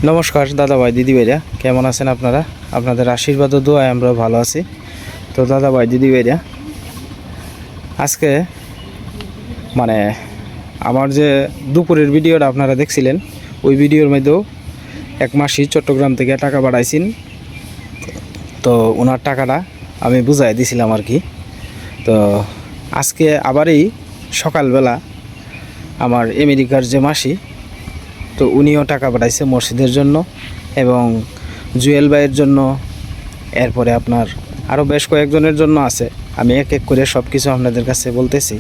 নমস্কার দাদা ভাই দিদি ভাইরা, কেমন আছেন আপনারা? আপনাদের আশীর্বাদ ও দোয়ায় আমরা ভালো আছি। তো দাদা ভাই দিদি ভাইরা, আজকে মানে আমার যে দুপুরের ভিডিওটা আপনারা দেখছিলেন, ওই ভিডিওর মধ্যেও এক মাসি চট্টগ্রাম থেকে টাকা পাঠাইছেন। তো ওনার টাকাটা আমি বুঝাই দিছিলাম আর কি। তো আজকে আবারই সকালবেলা আমার আমেরিকার যে মাসি, তো উনিও টাকা পাঠাইছে মসজিদের জন্য এবং জুয়েল ভাইয়ের জন্য, এরপরে আপনার আরও বেশ কয়েকজনের জন্য আছে। আমি এক এক করে সব কিছু আপনাদের কাছে বলতেছি।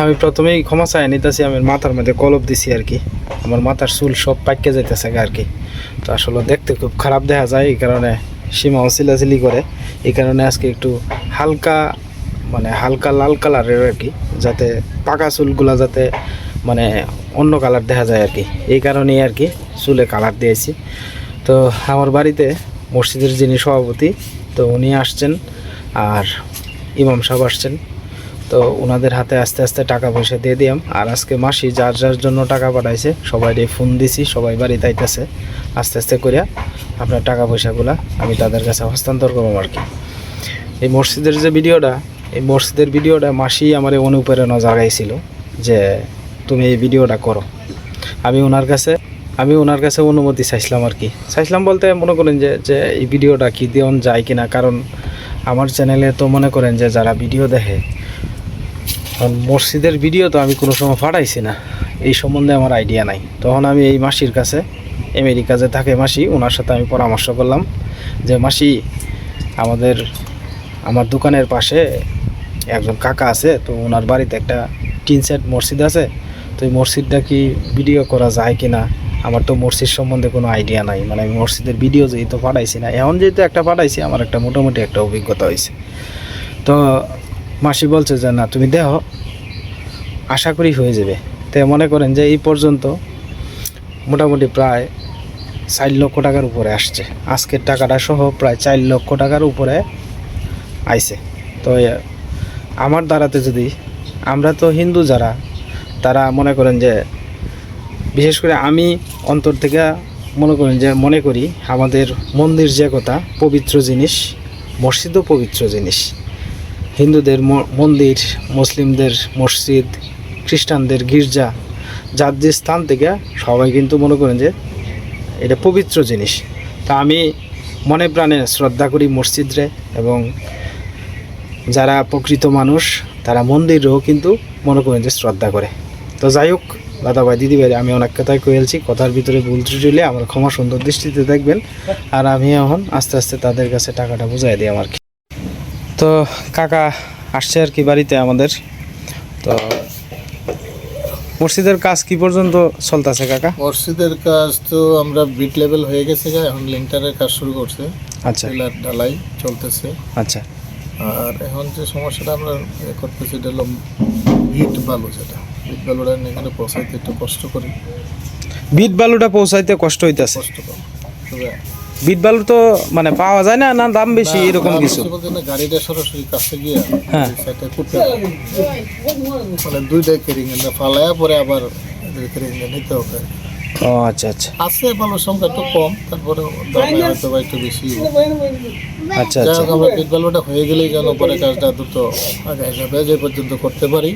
আমি প্রথমেই ক্ষমা চাই নিতেছি, আমি মাথার মধ্যে কলপ দিছি আর কি। আমার মাথার চুল সব পাইকে যাইতেছে আর কি। তো আসলে দেখতে খুব খারাপ দেখা যায়, এই কারণে সীমাও চিলাচিলি করে। এই কারণে আজকে একটু হালকা হালকা লাল কালারের আর কি, যাতে পাকা চুলগুলা যাতে অন্য কালার দেখা যায় আর কি। এই কারণেই আর কি চুলে কালার দিয়েছি। তো আমার বাড়িতে মসজিদের যিনি সভাপতি, তো উনি আসছেন আর ইমাম সাহেব আসছেন। তো ওনাদের হাতে আস্তে আস্তে টাকা পয়সা দিয়ে দিলাম। আর আজকে মাসি যার যার জন্য টাকা পাঠাইছে সবাইকে ফোন দিছি, সবাই বাড়িতে আইতেছে। আস্তে আস্তে করিয়া আপনার টাকা পয়সাগুলা আমি তাদের কাছে হস্তান্তর করব আর কি। এই মসজিদের যে ভিডিওটা, এই মসজিদের ভিডিওটা মাসি আমার অনুপ্রেরণা জাগাইছিল যে তুমি এই ভিডিওটা করো। আমি ওনার কাছে অনুমতি চাইছিলাম আর কি। চাইছিলাম বলতে মনে করেন যে এই ভিডিওটা কি দেওয়া যায় কিনা, কারণ আমার চ্যানেলে তো মনে করেন যে যারা ভিডিও দেখে, মসজিদের ভিডিও তো আমি কোনো সময় পাঠাইছি না, এই সম্বন্ধে আমার আইডিয়া নাই। তখন আমি এই মাসির কাছে, আমেরিকা যে থাকে মাসি, ওনার সাথে আমি পরামর্শ করলাম যে মাসি, আমার দোকানের পাশে একজন কাকা আছে, তো ওনার বাড়িতে একটা টিন সেট মসজিদ আছে। তো এই মসজিদটা কি ভিডিও করা যায় কি না? আমার তো মসজিদ সম্বন্ধে কোনো আইডিয়া নাই, আমি মসজিদের ভিডিও যেহেতু পাঠাইছি না, এখন যেহেতু একটা পাঠাইছি, আমার একটা মোটামুটি একটা অভিজ্ঞতা হয়েছে। তো মাসি বলছে যে না, তুমি দেখো, আশা করি হয়ে যাবে। তো মনে করেন যে এই পর্যন্ত মোটামুটি প্রায় 4 লক্ষ টাকার উপরে আসছে। আজকের টাকাটা সহ প্রায় 4 লক্ষ টাকার উপরে আইছে। তো আমার দ্বারাতে যদি, আমরা তো হিন্দু যারা, তারা মনে করেন যে, বিশেষ করে আমি অন্তর থেকে মনে করি আমাদের মন্দির যে কথা পবিত্র জিনিস, মসজিদও পবিত্র জিনিস। হিন্দুদের মন্দির, মুসলিমদের মসজিদ, খ্রিস্টানদের গির্জা, যার যে স্থান থেকে সবাই কিন্তু মনে করেন যে এটা পবিত্র জিনিস। তা আমি মনে প্রাণে শ্রদ্ধা করি মসজিদরে, এবং যারা প্রকৃত মানুষ তারা মন্দিরেও কিন্তু মনে করেন যে শ্রদ্ধা করে। তো যাই হোক দাদা ভাই দিদি ভাই, আমি অনেক কথাই কয়েছি, কথার ভিতরে ভুল ত্রুটি হলে আমার ক্ষমা সুন্দর দৃষ্টিতে দেখবেন। আর আমি এখন আস্তে আস্তে তাদের কাছে টাকাটা বুঝাই দিই আমার কি। তো কাকা আসছে আর কি বাড়িতে আমাদের। তো মসজিদের কাজ কি পর্যন্ত চলতেছে কাকা? মসজিদের কাজ তো আমরা বিট লেভেল হয়ে গেছে, এখন লিংটারের কাজ শুরু করছে। আচ্ছা, পিলার ঢালাই চলতেছে। আচ্ছা। আর এখন যে সমস্যাটা আমরা করতেছি এটা হলো বিট বালু, যেটা বিট বালুটা এখানে পৌঁছাইতে একটু কষ্ট করি। বিট বালুটা পৌঁছাইতে কষ্ট হইতেছে? কষ্ট কম, তবে বিট বালু তো পাওয়া যায় না, না দাম বেশি এরকম কিছু? গাড়িটা সরাসরি কাছে গিয়ে হ্যাঁ সেটা করতে দুইটাই কেরিং ফালাইয়া পরে আবার কেরিং নিতে হবে। ও আচ্ছা আচ্ছা। আছে বালুর সংখ্যা একটু কম, তারপরে দামে হয়তো বা একটু বেশি। আচ্ছা আচ্ছা। আমরা বিট বালুটা হয়ে গেলেই যেন পরে কাজটা দ্রুত আগে যাবে, যে পর্যন্ত করতে পারি।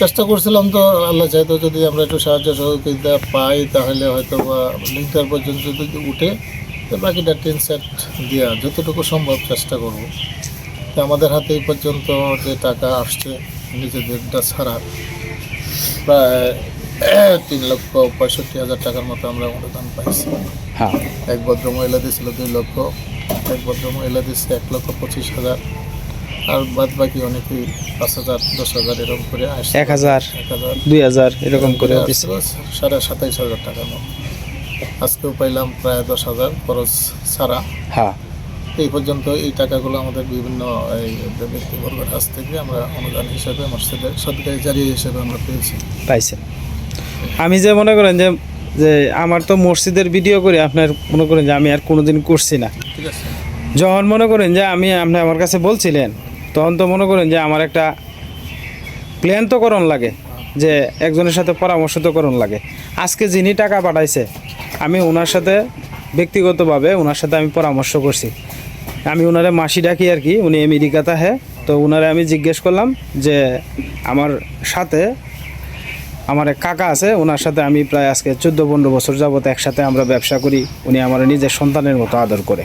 চেষ্টা করছিলাম, তো আল্লাহ চাইতো যদি আমরা একটু সাহায্য সহযোগিতা পাই, তাহলে হয়তো বা লিংটার পর্যন্ত যদি উঠে, তো বাকিটা টিন সেট দেওয়া যতটুকু সম্ভব চেষ্টা করব। তো আমাদের হাতে এই পর্যন্ত যে টাকা আসছে নিজেদেরটা ছাড়া প্রায় 3,65,000 টাকার মতো আমরা অনুদান পাইছি। হ্যাঁ, এক ভদ্র মহিলা দিয়েছিল 2 লক্ষ, এক ভদ্র মহিলা দিচ্ছে 1,25,000, আর বাদ বাকি অনেকেই 5,000, 10,000 এরকম করে আসছে। 1,000, 2,000 এরকম করে দিচ্ছে। 27,500 টাকার মতো। আজকেও পাইলাম প্রায় 10,000 খরচ ছাড়া। হ্যাঁ, এই পর্যন্ত এই টাকাগুলো আমাদের বিভিন্ন এই ব্যক্তিবর্গের কাছ থেকে আমরা অনুদান হিসেবে, মসজিদের সরকারি জারিয়া হিসেবে আমরা পাইছেন। আমি যে মনে করেন যে আমার তো মসজিদের ভিডিও করে আপনার মনে করেন যে আমি আর কোনোদিন করছি না। ঠিক আছে, যখন মনে করেন যে আপনি আমার কাছে বলছিলেন, তখন তো মনে করেন যে আমার একটা প্ল্যান তো করণ লাগে। যে একজনের সাথে পরামর্শ তো করুন লাগে। আজকে যিনি টাকা পাঠাইছে আমি ওনার সাথে ব্যক্তিগতভাবে ওনার সাথে আমি পরামর্শ করছি। আমি ওনারে মাসি ডাকি আর কি, উনি আমেরিকাতে হ্যাঁ। তো ওনারে আমি জিজ্ঞেস করলাম যে আমার সাথে আমার এক কাকা আছে, ওনার সাথে আমি প্রায় আজকে 14-15 বছর যাবত একসাথে আমরা ব্যবসা করি। উনি আমার নিজের সন্তানের মতো আদর করে।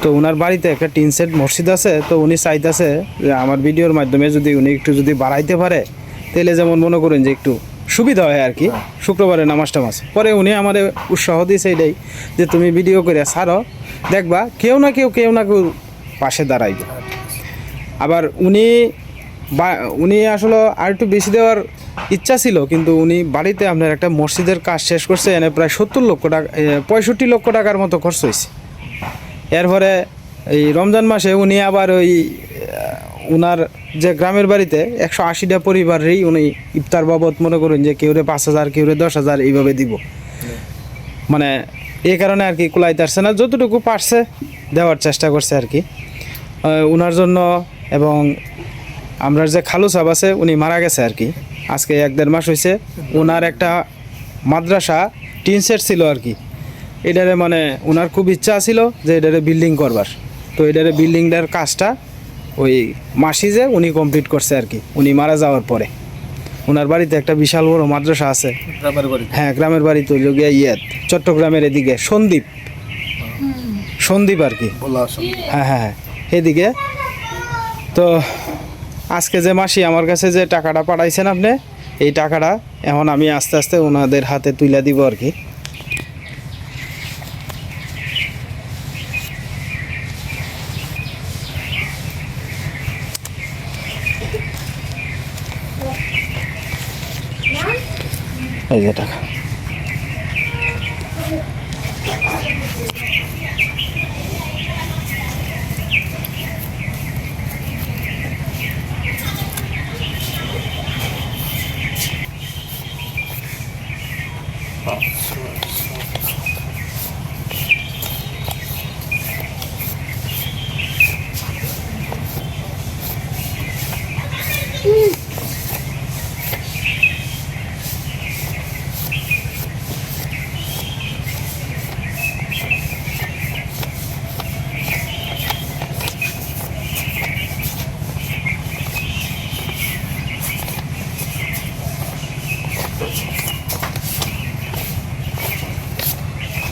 তো ওনার বাড়িতে একটা টিন সেট মসজিদ আছে। তো উনি চাইতেছে যে আমার ভিডিওর মাধ্যমে যদি উনি একটু যদি বাড়াইতে পারে তাহলে যেমন মনে করেন যে একটু সুবিধা হয় আর কি, শুক্রবারে নামাজ টামাজ পরে উনি আমার উৎসাহ দিয়েছে এটাই যে তুমি ভিডিও করে ছাড়ো, দেখবা কেউ না কেউ পাশে দাঁড়াইবে। আবার উনি আসলে আর একটু বেশি দেওয়ার ইচ্ছা ছিল, কিন্তু উনি বাড়িতে আপনার একটা মসজিদের কাজ শেষ করছে, এনে প্রায় 70 লক্ষ টাকা 65 লক্ষ টাকার মতো খরচ হয়েছে। এরপরে এই রমজান মাসে উনি আবার ওই উনার যে গ্রামের বাড়িতে 180টা পরিবারেরই উনি ইফতার বাবদ মনে করুন যে কেউরে 5,000 কেউরে 10,000 এইভাবে দিব। মানে এই কারণে আর কি কুলাইতে পারছে না, যতটুকু পারছে দেওয়ার চেষ্টা করছে আর কি উনার জন্য। এবং আমরা যে খালু সাহেব আছে উনি মারা গেছে আর কি, আজকে 1-1.5 মাস হয়েছে। ওনার একটা মাদ্রাসা টিন সেট ছিল আর কি, এটারে মানে ওনার খুব ইচ্ছা ছিল যে এটারে বিল্ডিং করবার। তো এটারে বিল্ডিংটার কাজটা ওই মাসি যে উনি কমপ্লিট করছে আর কি উনি মারা যাওয়ার পরে। ওনার বাড়িতে একটা বিশাল বড় মাদ্রাসা আছে, হ্যাঁ গ্রামের বাড়ি তো চট্টগ্রামের এদিকে সন্দ্বীপ আর কি, হ্যাঁ এদিকে। তো আজকে যে মাসি আমার কাছে যে টাকাটা পাঠাইছেন আপনি, এই টাকাটা এখন আমি আস্তে আস্তে ওনাদের হাতে তুলে দিব আর কি। এই যে টাকা,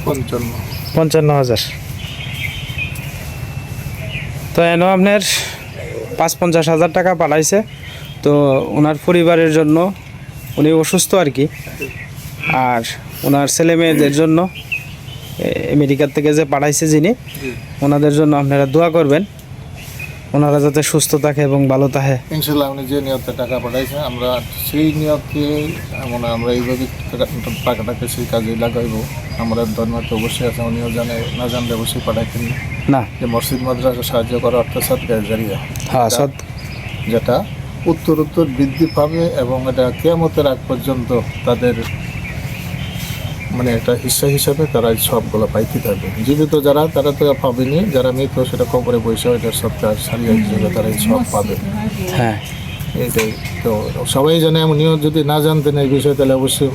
পঞ্চান্ন 55,000। তো এনে আপনার 50,000 টাকা পাঠাইছে। তো ওনার পরিবারের জন্য, উনি অসুস্থ আর কি, আর ওনার ছেলে মেয়েদের জন্য আমেরিকার থেকে যে পাঠাইছে যিনি, ওনাদের জন্য আপনারা দোয়া করবেন, ওনারা যাতে সুস্থ থাকে এবং ভালো থাকে। ইনশাল্লাহ উনি যে নিয়তে টাকা পাঠাইছে আমরা সেই নিয়তকে মানে আমরা এইভাবে টাকাটাকে সেই কাজে লাগাইব। আমরা ধর্মতে অবশ্যই আছে, উনিও জানে, না জানলে অবশ্যই পাঠাইতেন না যে মসজিদ মাদ্রাসা সাহায্য করা অর্থ সদকায়ে জারিয়া, হ্যাঁ যেটা উত্তর বৃদ্ধি পাবে এবং এটা কিয়ামতের আগ পর্যন্ত তাদের মানে একটা হিস্সা হিসাবে তারা সবগুলো পাইতে থাকবে। জীবিত যারা তারা তো পাবেনি, যারা মৃত সেটা কবরে বসে এটার সবটা সারিয়া হিসেবে তারা এই সব পাবে। হ্যাঁ এইটাই তো সবাই জানে, উনিও যদি না জানতেন এই বিষয়ে তাহলে অবশ্যই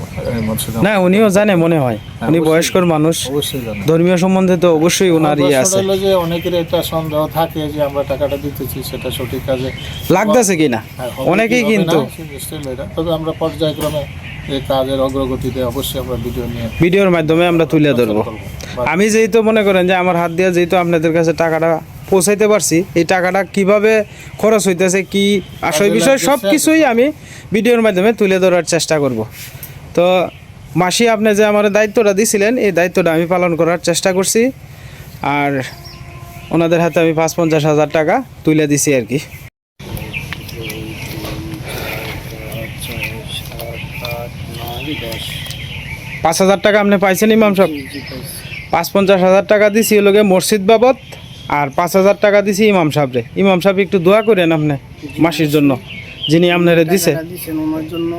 না উনিও জানে মনে হয়, উনি বয়স্কর মানুষ, অবশ্যই জানে ধর্মীয় সম্বন্ধে তো অবশ্যই ওনার ইয়ে আছে। যে অনেকের এটা সন্দেহ থাকে যে আমরা টাকাটা দিতেছি সেটা সঠিক কাজে লাগতেছে কিনা, অনেকেই কিন্তু তবে আমরা পর্যায়ক্রমে এই কাজের অগ্রগতিতে অবশ্যই আমরা ভিডিওর মাধ্যমে আমরা তুলে ধরবো। আমি যেহেতু মনে করেন যে আমার হাত দিয়ে যেহেতু আপনাদের কাছে টাকাটা পৌঁছাইতে পারছি, এই টাকাটা কিভাবে খরচ হইতেছে কি আসল বিষয় সব কিছুই আমি ভিডিওর মাধ্যমে তুলে ধরার চেষ্টা করব। তো মাসি আপনি যে আমার দায়িত্বটা দিয়েছিলেন এই দায়িত্বটা আমি পালন করার চেষ্টা করছি, আর ওনাদের হাতে আমি 50,000 টাকা তুলে দিছি আর কি। 5,000 টাকা আপনি পাইছেন ইমাম সাহেব? 50,000 টাকা দিছি লোকে মসজিদ বাবদ, আর 5,000 টাকা দিছি ইমাম সাহেবরে। ইমাম সাহেব একটু দোয়া করেন আপনি মাসির জন্য, যিনি আপনারে দিছে। ওনার জন্য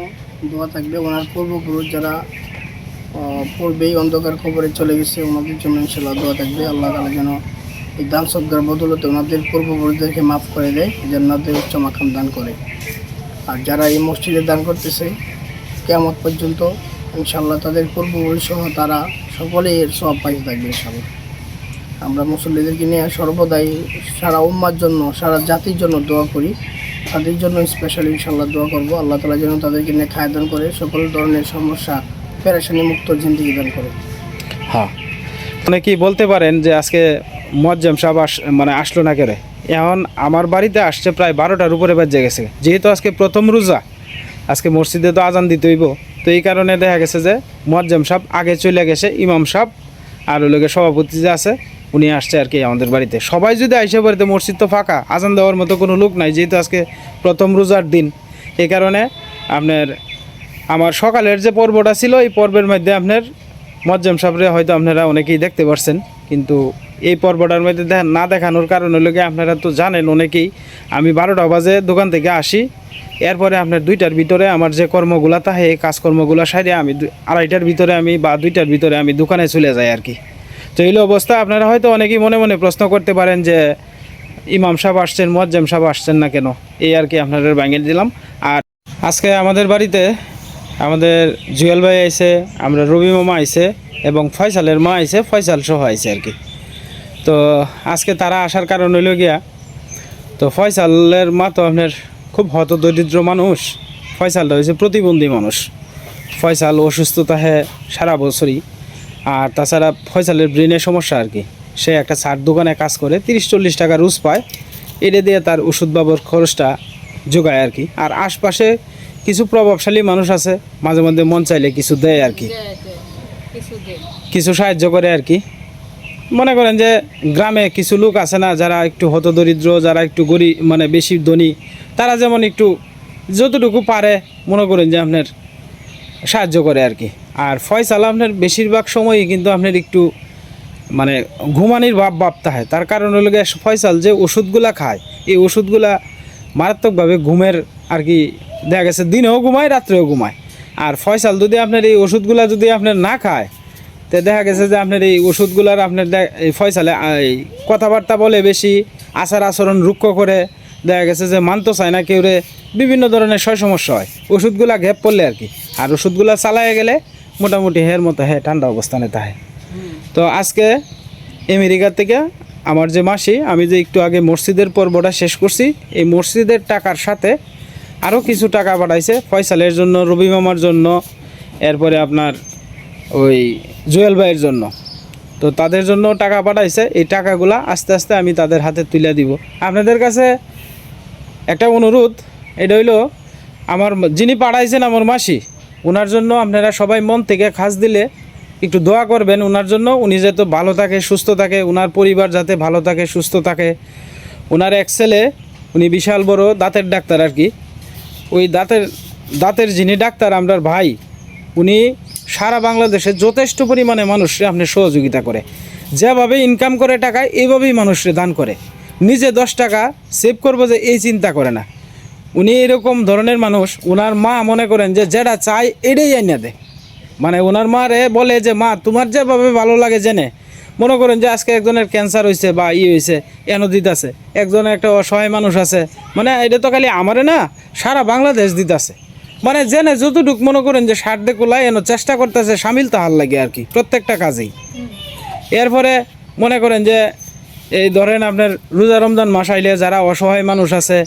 দোয়া থাকবে। ওনার পূর্বপুরুষ যারা পূর্বেই অন্ধকার খবরে চলে গেছে ওনাদের জন্য ইনশাল্লাহ দোয়া থাকবে। আল্লাহ তাআলা যেন এই দান সদকার বদৌলতে ওনাদের পূর্বপুরুষদেরকে মাফ করে দেয়, জান্নাতের উচ্চ মাকাম দান করে। আর যারা এই মসজিদে দান করতেছে কিয়ামত পর্যন্ত ইনশাল্লাহ তাদের পূর্বপুরুষ সহ তারা সকলেই এর সওয়াব পাইতে থাকবে ইনশাল্লাহ। আমরা মুসল্লিদেরকে নিয়ে সর্বদাই সারা উম্মার জন্য, সারা জাতির জন্য দোয়া করি। তাদের জন্য স্পেশালি ইনশাল্লাহ দোয়া করব, আল্লাহ তাআলা যেন তাদেরকে নিয়ে খায় দান করে, সকল ধরনের সমস্যা পেরেশানি মুক্ত জিন্দেগি দান করে। হ্যাঁ, অনেকেই বলতে পারেন যে আজকে মুয়াজ্জেম সাহেব মানে আসলো না কেরে। এখন আমার বাড়িতে আসছে প্রায় 12টার উপরে বাজে গেছে, যেহেতু আজকে প্রথম রোজা, আজকে মসজিদে তো আজান দিতে হইব, তো এই কারণে দেখা গেছে যে মুয়াজ্জেম সাহেব আগে চলে গেছে, ইমাম সাহেব আর ওই লোকের সভাপতি যে আছে উনি আসছে আর কি আমাদের বাড়িতে। সবাই যদি আইসে বাড়িতে, মসজিদ তো ফাঁকা, আজান দেওয়ার মতো কোনো লোক নাই, যেহেতু আজকে প্রথম রোজার দিন। এই কারণে আপনার আমার সকালের যে পর্বটা ছিল, এই পর্বের মধ্যে আপনার মুয়াজ্জেম সাহেবরে হয়তো আপনারা অনেকেই দেখতে পারছেন, কিন্তু এই পর্বটার মধ্যে না দেখানোর কারণ হলো গিয়ে আপনারা তো জানেন অনেকেই, আমি 12টা বাজে দোকান থেকে আসি, এরপরে আপনার 2টার ভিতরে আমার যে কর্মগুলা থাকে, এই কাজকর্মগুলো সাইডে আমি 2:30টার ভিতরে আমি বা 2টার ভিতরে আমি দোকানে চলে যাই আর কি। তো এই অবস্থা। আপনারা হয়তো অনেকেই মনে মনে প্রশ্ন করতে পারেন যে ইমাম সাহেব আসছেন, মুয়াজ্জেম সাহেব আসছেন না কেন, এই আর কি আপনাদের ভাঙিয়ে দিলাম। আর আজকে আমাদের বাড়িতে আমাদের জুয়েল ভাই আইছে, আমরা রবি মামা আইছে এবং ফয়সালের মা আইছে, ফয়সাল সহ আইছে আর কি। তো আজকে তারা আসার কারণ হইল গিয়া, তো ফয়সালের মা তো আপনার খুব হতদরিদ্র মানুষ, ফয়সালটা হয়েছে প্রতিবন্ধী মানুষ। ফয়সাল অসুস্থতা হ্যাঁ সারা বছরই, আর তাছাড়া ফয়সালের ব্রেনের সমস্যা আর কি। সে একটা চার দোকানে কাজ করে, 30-40 টাকা রোজ পায়, এটা দিয়ে তার ওষুধ বাবর খরচটা যোগায় আর কি। আর আশপাশে কিছু প্রভাবশালী মানুষ আছে, মাঝে মধ্যে মন চাইলে কিছু দেয় আর কি, কিছু সাহায্য করে আর কি। মনে করেন যে গ্রামে কিছু লোক আছে না, যারা একটু হতদরিদ্র, যারা একটু গরিব মানে বেশি ধনী, তারা যেমন একটু যতটুকু পারে মনে করেন যে আপনার সাহায্য করে আর কি। আর ফয়সাল আপনার বেশিরভাগ সময়ই কিন্তু আপনার একটু মানে ঘুমানির ভাবতে হয়। তার কারণ হলো গিয়ে ফয়সাল যে ওষুধগুলা খায়, এই ওষুধগুলা মারাত্মকভাবে ঘুমের আর কি, দেখা গেছে দিনেও ঘুমায়, রাত্রেও ঘুমায়। আর ফয়সাল যদি আপনার এই ওষুধগুলা যদি আপনার না খায়, তো দেখা গেছে যে আপনার এই ওষুধগুলার আপনার এই ফয়সালে এই কথাবার্তা বলে বেশি, আচার আচরণ রুক্ষ করে, দেখা গেছে যে মানতে চায় না কেউ, বিভিন্ন ধরনের সমস্যা হয় ওষুধগুলা ঘেপ পড়লে আর কি। আর ওষুধগুলা চালায় গেলে মোটামুটি হের মতো হ্যাঁ ঠান্ডা অবস্থানে থাকে। তো আজকে আমেরিকা থেকে আমার যে মাসি, আমি যে একটু আগে মসজিদের পর্বটা শেষ করছি, এই মসজিদের টাকার সাথে আরও কিছু টাকা পাঠাইছে ফয়সালের জন্য, রবি মামার জন্য, এরপরে আপনার ওই জুয়েল ভাইয়ের জন্য। তো তাদের জন্য টাকা পাঠাইছে, এই টাকাগুলা আস্তে আস্তে আমি তাদের হাতে তুলে দিব। আপনাদের কাছে একটা অনুরোধ, এটা হইলো আমার যিনি পাঠাইছেন আমার মাসি, ওনার জন্য আপনারা সবাই মন থেকে খাস দিলে একটু দোয়া করবেন ওনার জন্য, উনি যাতে ভালো থাকে, সুস্থ থাকে, ওনার পরিবার যাতে ভালো থাকে, সুস্থ থাকে। ওনার এক ছেলে, উনি বিশাল বড় দাঁতের ডাক্তার আর কি। ওই দাঁতের যিনি ডাক্তার আমরার ভাই, উনি সারা বাংলাদেশে যথেষ্ট পরিমাণে মানুষরে আপনি সহযোগিতা করে, যেভাবে ইনকাম করে টাকা এইভাবেই মানুষরে দান করে। নিজে 10 টাকা সেভ করবো যে এই চিন্তা করে না। উনি এরকম ধরনের মানুষ। ওনার মা মনে করেন যে যেটা চাই এটাই আইনা দেয়, মানে ওনার মারে বলে যে মা তোমার যেভাবে ভালো লাগে জেনে, মনে করেন যে আজকে একজনের ক্যান্সার হয়েছে বা হয়েছে, এনে দিতেছে, একজনের একটা অসহায় মানুষ আছে, মানে এটা তো খালি আমারে না সারা বাংলাদেশ দিতেছে, মানে জেনে যতটুক মনে করেন যে সারদে কোলায় এনে চেষ্টা করতেছে সামিল তাহার লাগে আর কি প্রত্যেকটা কাজেই। এরপরে মনে করেন যে এই ধরেন আপনার রোজা রমজান মাস আইলে যারা অসহায় মানুষ আছে,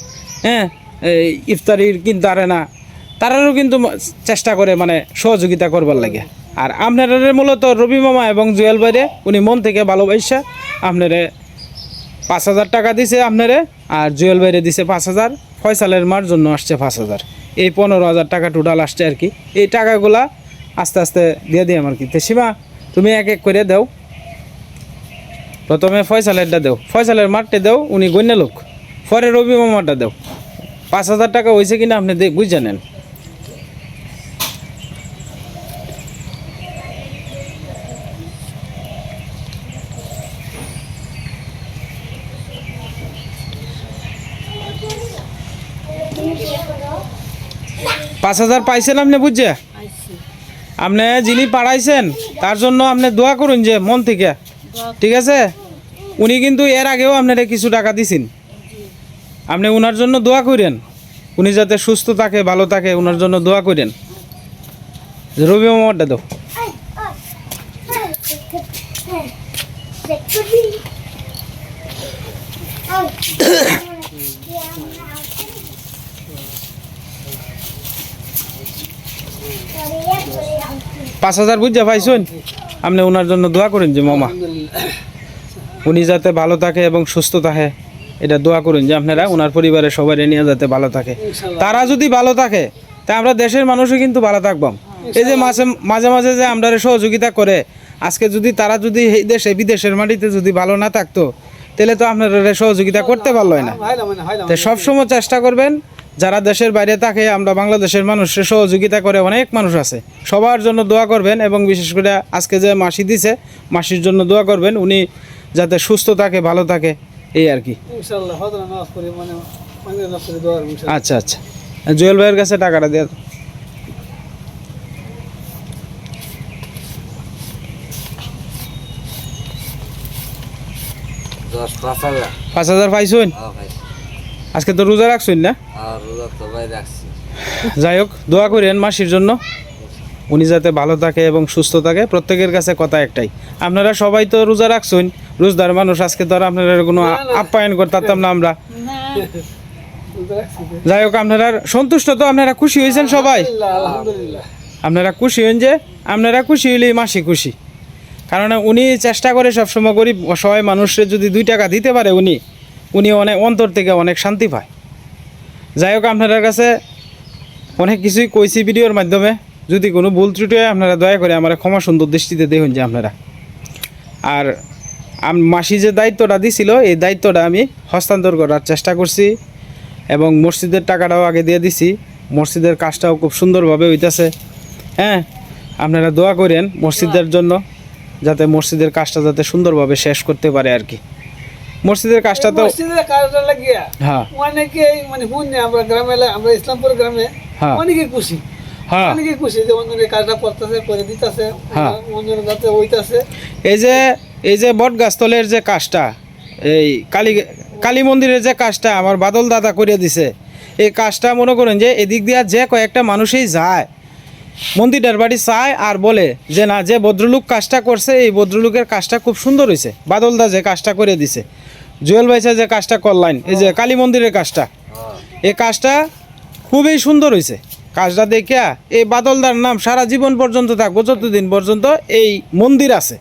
হ্যাঁ, এই ইফতারির কিনতে পারে না, তারারও কিন্তু চেষ্টা করে মানে সহযোগিতা করবার লাগে। আর আপনার মূলত রবি মামা এবং জুয়েল ভাইরে উনি মন থেকে ভালোবাসা আপনারে 5,000 টাকা দিছে আপনারে, আর জুয়েল ভাইরে দিছে 5,000, ফয়সালের মার জন্য আসছে 5,000, এই 15,000 টাকা টোটাল আসছে আর কি। এই টাকাগুলা আস্তে আস্তে দিয়ে দিই আমার কি। তো সীমা তুমি এক এক করে দাও, প্রথমে ফয়সালেরটা দেও, ফয়সালের মারটা দেও, উনি গণ্য লোক, পরে রবি মামারটা দেও। 5,000 টাকা হয়েছে কিনা আপনি বুঝে নেন। পাঁচ 5,000 পাইছেন আপনি, বুঝছে? আপনি যিনি পাঠাইছেন তার জন্য আপনি দোয়া করুন যে মন থেকে, ঠিক আছে? উনি কিন্তু এর আগেও আপনারা কিছু টাকা দিছেন, আপনি ওনার জন্য দোয়া করেন, উনি যাতে সুস্থ থাকে, ভালো থাকে, ওনার জন্য দোয়া করেন। রবি মামারটা দাও। পাঁচ হাজার বুঝা পাইছুন, আপনি ওনার জন্য দোয়া করেন যে মামা উনি যাতে ভালো থাকে এবং সুস্থ থাকে, এটা দোয়া করুন যে আপনারা ওনার পরিবারের সবাই নিয়ে যাতে ভালো থাকে। তারা যদি ভালো থাকে তা আমরা দেশের মানুষও কিন্তু ভালো থাকবাম। এই যে মাঝে মাঝে মাঝে যে আমরা সহযোগিতা করে, আজকে যদি তারা যদি এই দেশে বিদেশের মাটিতে যদি ভালো না থাকতো তাহলে তো আপনারা সহযোগিতা করতে পারলোই না। তো সবসময় চেষ্টা করবেন যারা দেশের বাইরে থাকে, আমরা বাংলাদেশের মানুষের সহযোগিতা করে অনেক মানুষ আছে, সবার জন্য দোয়া করবেন এবং বিশেষ করে আজকে যে মাসি দিছে মাসির জন্য দোয়া করবেন, উনি যাতে সুস্থ থাকে ভালো থাকে, এই আর কি। আচ্ছা আচ্ছা, জুয়েল ভাইয়ের কাছে টাকাটা দিয়ে 5,000 পাইছুন। আজকে তো রোজা রাখছুন না? যাই হোক, দোয়া করেন মাসির জন্য, উনি যাতে ভালো থাকে এবং সুস্থ থাকে। প্রত্যেকের কাছে কথা একটাই, আপনারা সবাই তো রোজা রাখছুন, রোজদার মানুষ, আজকে তো আর আপনারা কোনো আপ্যায়ন করতাম না আমরা। যাই হোক, আপনারা সন্তুষ্ট তো? আপনারা খুশি হয়েছেন সবাই? আপনারা খুশি হন, যে আপনারা খুশি হইলেই মাসি খুশি। কারণ উনি চেষ্টা করে সবসময় গরিব অসহায় মানুষের যদি 2 টাকা দিতে পারে উনি অনেক অন্তর থেকে অনেক শান্তি পায়। যাই হোক, আপনার কাছে অনেক কিছুই কইছি ভিডিওর মাধ্যমে, যদি কোনো ভুল ত্রুটি হয় আপনারা দয়া করে আমার ক্ষমা সুন্দর দৃষ্টিতে দেখুন যে আপনারা। আর মাসি যে দায়িত্বটা দিছিল, এই দায়িত্বটা আমি হস্তান্তর করার চেষ্টা করছি এবং মসজিদের টাকাটাও আগে দিয়ে দিছি। মসজিদের কাজটাও খুব সুন্দরভাবে হইতেছে। হ্যাঁ, আপনারা দোয়া করেন মসজিদের জন্য, যাতে মসজিদের কাজটা যাতে সুন্দরভাবে শেষ করতে পারে আর কি। মসজিদের কাজটা তো হ্যাঁ মানে আমরা গ্রামে, আমরা ইসলামপুর গ্রামে অনেকে খুশি, হ্যাঁ অনেকে খুশি যে অন্যের কাজটা করতেছে, করে দিতেছে, অন্যের যাতে হইতাছে। এই যে বট গাছতলের যে কাজটা, এই কালী মন্দিরের যে কাজটা আমার বাদল দাদা করে দিছে, এই কাজটা মনে করেন যে এদিক দিয়ে যে কয়েকটা মানুষই যায় মন্দিরটার বাড়ি চায় আর বলে যে না, যে ভদ্রলোক কাজটা করছে এই ভদ্রলোকের কাজটা খুব সুন্দর হয়েছে। বাদলদা যে কাজটা করে দিছে, জুয়েল ভাইসা যে কাজটা করলেন, এই যে কালী মন্দিরের কাজটা, এই কাজটা খুবই সুন্দর হয়েছে। কাজটা দেখিয়া এই বাদলদার নাম সারা জীবন পর্যন্ত থাকবো, যতদিন পর্যন্ত এই মন্দির আছে।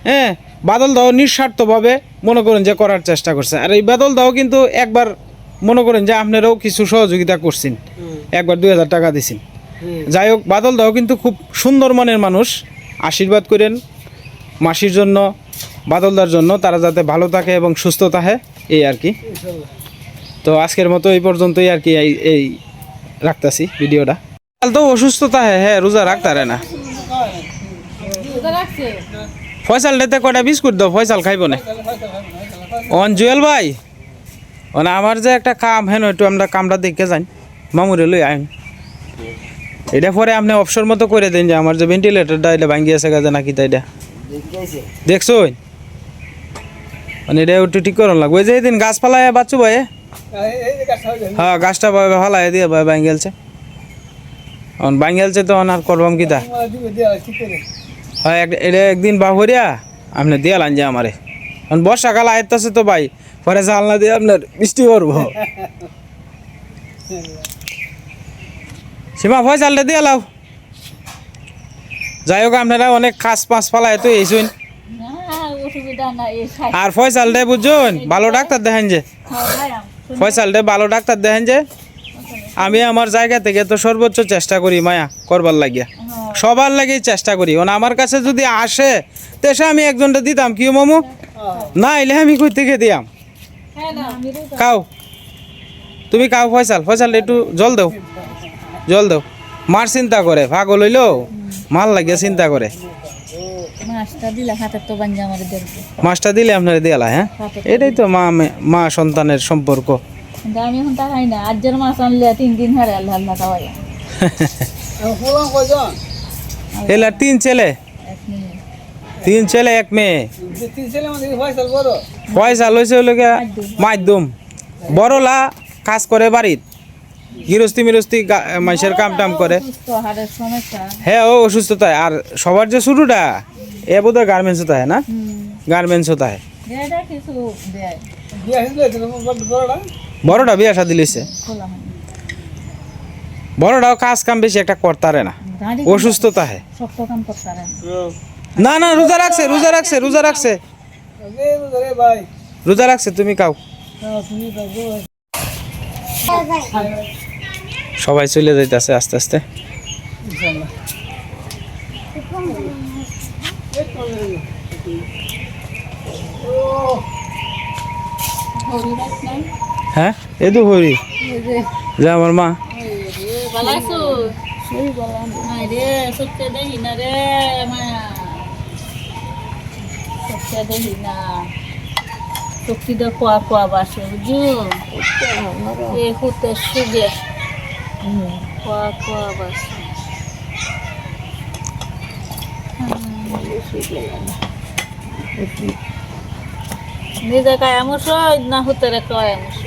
হ্যাঁ, বাদলদাও নিঃস্বার্থভাবে মনে করেন যে করার চেষ্টা করছে। আর এই বাদলদাও কিন্তু একবার মনে করেন যে আপনারাও কিছু সহযোগিতা করছেন, একবার 2,000 টাকা দিছেন। যাই হোক, বাদলদাও কিন্তু খুব সুন্দর মনের মানুষ। আশীর্বাদ করেন মাসির জন্য, বাদলদার জন্য, তারা যাতে ভালো থাকে এবং সুস্থ থাকে, এই আর কি। তো আজকের মতো এই পর্যন্তই আর কি, এই রাখতেছি ভিডিওটা। তো অসুস্থতা হ্যাঁ রোজা রাখতারে না। ফয়সালটাতে কয়টা বিস্কুট দাও, ফয়সাল খাইব না। জুয়েল ভাই, আমার যে একটা কাম হ্যাঁ, একটু আমরা কামটা দেখে যাই, মামুরে লই আইন। এটা পরে আপনি অপশন মতো করে দেন যে আমার যে ভেন্টিলেটারটা এটা ভাঙ্গি আছে গাছে নাকি, তাই এটা দেখছো? মানে এটা একটু ঠিক করার লাগবে। ওই যে এদিন গাছ ফালায় বাচ্চু ভাই, হ্যাঁ গাছটা ফালাই দিয়ে ভাই ভাঙ্গেলছে, ভাঙ্গেলছে তো আর করবাম কি তা। হ্যাঁ, এটা একদিন বাহরিয়া আপনি দিয়ে লান যে আমারে, বর্ষাকাল আয়ত্তাছে তো ভাই, পরে জানলা দিয়ে আপনার বৃষ্টি করবো। সীমা ফয়সালটা দিয়ে লাও। যাই হোক, আপনারা অনেক কাজ পাঁচ ফালায় তো এইসুন, আর ফয়সালটা বুঝুন ভালো ডাক্তার দেখেন যে, ফয়সালটা ভালো ডাক্তার দেখেন যে। আমি আমার জায়গা থেকে তো সর্বোচ্চ চেষ্টা করি মায়া করবার লাগিয়া, সবার লাগেই চেষ্টা করি। আমার কাছে যদি আসে তেসে আমি একজনটা দিতাম, কি মামু না এলে আমি কই থেকে দিয়াম। খাও তুমি, খাও ফয়সাল একটু জল দেও, জল দেও। মার চিন্তা করে, পাগল হইলেও মাল লাগিয়া চিন্তা করে। মাছটা দিলে আপনারা দিয়ালা? হ্যাঁ, এটাই তো মা সন্তানের সম্পর্ক। আমি এখন তা খাই না, আজের মাছ আনলে 3 দিন হারে আল্লাহ আল্লাহ খাওয়াই। এলা 3 ছেলে, 3 ছেলে 1 মেয়ে। ফয়সাল হয়েছে মাধ্যম, বড়লা কাজ করে বাড়িত, গৃহস্থী মিরস্তি মানুষের কাম টাম করে। সুস্থ হাড়ের সমস্যা। হ্যাঁ ও অসুস্থতায়, আর সবার যে শুরুটা এ বোধহয় গার্মেন্টস হতে হয় না, গার্মেন্টস হতে হয়। দেয়টা কিছু দেয় বড়টা বিয়া শাদি লিছে, খোলা হয় বড়টাও কাজ কাম বেশি একটা করতারে না, দাঁড়ি অসুস্থতা হয়। শক্ত কাম করতে পারে না না রোজা রাখছে, রোজা রাখছে, রোজা রাখছে, রোজা রাখছে, তুমি খাও। সবাই চলে যাইতেছে আস্তে আস্তে। হ্যাঁ এই তো হরি যে আমার মা। ভালো আছো? নাই রে, সত্যি দেখি না রে মায়া, সত্যি দেখি না, শক্তিটা কোয়া কোয়া বাসে বুঝু এ হতে সুগে কোয়া কোয়া বাসে নিজে কায়ামস না হতে রে কায়ামস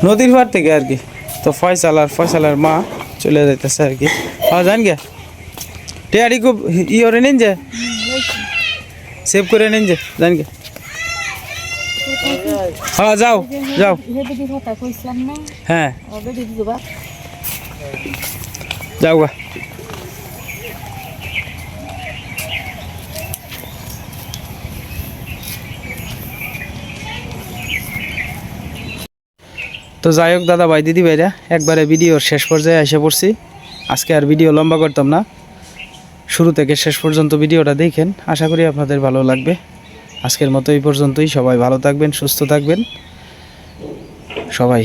নদীর পার থেকে আর কি। তো ফয়সালার মা চলে যাইতেছে আর কি। হ্যাঁ জান গে টেয়ারি খুব ইয়ে নিন যে, সেভ করে নিন যে, জান গে। হ্যাঁ যাও যাও, হেবেদি কথা কইছিলাম না হ্যাঁ ওবেদি দিবা যাও গা। তো যাই হোক দাদা ভাই দিদি ভাইরা, একবারে ভিডিওর শেষ পর্যায়ে এসে পড়ছি। আজকে আর ভিডিও লম্বা করতাম না, শুরু থেকে শেষ পর্যন্ত ভিডিওটা দেখেন, আশা করি আপনাদের ভালো লাগবে। আজকের মতো এই পর্যন্তই, সবাই ভালো থাকবেন, সুস্থ থাকবেন সবাই।